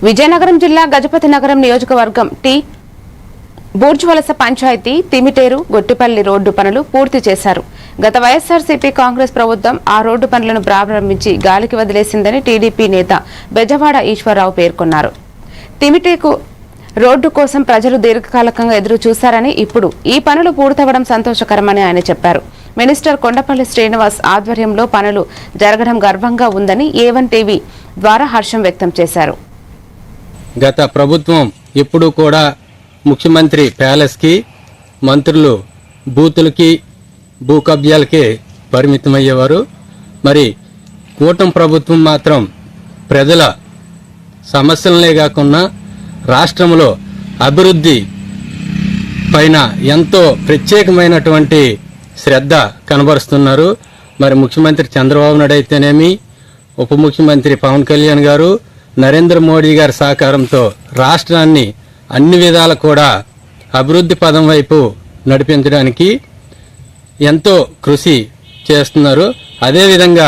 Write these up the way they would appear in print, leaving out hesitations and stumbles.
విజయనగరం జిల్లా గజపతి నగరం నియోజకవర్గం బూర్జ్వలస పంచాయతీ తిమిటేరు గొట్టిపల్లి రోడ్డు పనులు పూర్తి చేశారు. గత వైఎస్ఆర్సీపీ కాంగ్రెస్ ప్రభుత్వం ఆ రోడ్డు పనులను ప్రారంభించి గాలికి వదిలేసిందని టీడీపీ నేత బెజవాడ ఈశ్వరరావు పేర్కొన్నారు. తిమిటేకు రోడ్డు కోసం ప్రజలు దీర్ఘకాలికంగా ఎదురు చూశారని ఇప్పుడు ఈ పనులు పూర్తవడం సంతోషకరమని ఆయన చెప్పారు. మినిస్టర్ కొండపల్లి శ్రీనివాస్ ఆధ్వర్యంలో పనులు జరగడం గర్వంగా ఉందని ఏవన్ టీవీ ద్వారా హర్షం వ్యక్తం చేశారు. గత ప్రభుత్వం ఎప్పుడు కూడా ముఖ్యమంత్రి ప్యాలెస్కి, మంత్రులు బూతులకి, భూ కబ్జాలకి పరిమితమయ్యేవారు. మరి కూటమి ప్రభుత్వం మాత్రం ప్రజల సమస్యలనే కాకుండా రాష్ట్రంలో అభివృద్ధి పైన ఎంతో ప్రత్యేకమైనటువంటి శ్రద్ధ కనబరుస్తున్నారు. మరి ముఖ్యమంత్రి చంద్రబాబు నాయుడు అయితేనేమి, ఉప ముఖ్యమంత్రి పవన్ కళ్యాణ్ గారు, నరేంద్ర మోడీ గారి సహకారంతో రాష్ట్రాన్ని అన్ని విధాలు కూడా అభివృద్ధి పదం వైపు నడిపించడానికి ఎంతో కృషి చేస్తున్నారు. అదేవిధంగా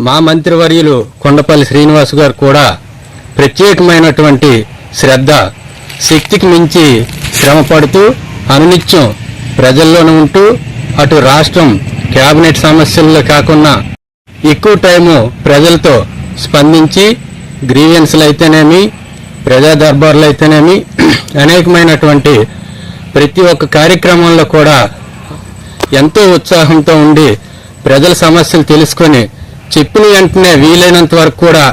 మా మంత్రివర్యులు కొండపల్లి శ్రీనివాస్ గారు కూడా ప్రత్యేకమైనటువంటి శ్రద్ధ, శక్తికి మించి శ్రమ పడుతూ అనునిత్యం ప్రజల్లోనే ఉంటూ అటు రాష్ట్రం కేబినెట్ సమస్యల్లో కాకుండా ఎక్కువ టైము ప్రజలతో స్పందించి గ్రీవెన్స్లు అయితేనేమి, ప్రజా దర్బార్లు అయితేనేమి అనేకమైనటువంటి ప్రతి ఒక్క కార్యక్రమంలో కూడా ఎంతో ఉత్సాహంతో ఉండి ప్రజల సమస్యలు తెలుసుకొని చెప్పిన వెంటనే వీలైనంత వరకు కూడా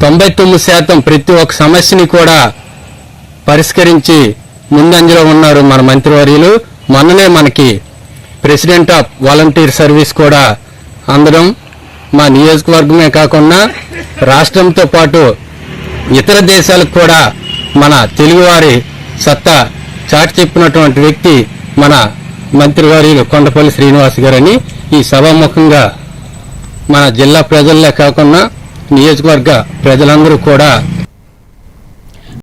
99% ప్రతి ఒక్క సమస్యని కూడా పరిష్కరించి ముందంజలో ఉన్నారు మన మంత్రివర్యులు. మొన్ననే మనకి ప్రెసిడెంట్ ఆఫ్ వాలంటీర్ సర్వీస్ కూడా అందడం మా నియోజకవర్గమే కాకుండా రాష్ట్రంతో పాటు ఇతర దేశాలకు కూడా మన తెలుగువారి సత్తా చాటి చెప్పినటువంటి వ్యక్తి మన మంత్రివర్యులు కొండపల్లి శ్రీనివాస్ గారని ఈ సభాముఖంగా మన జిల్లా ప్రజలే కాకుండా నియోజకవర్గ ప్రజలందరూ కూడా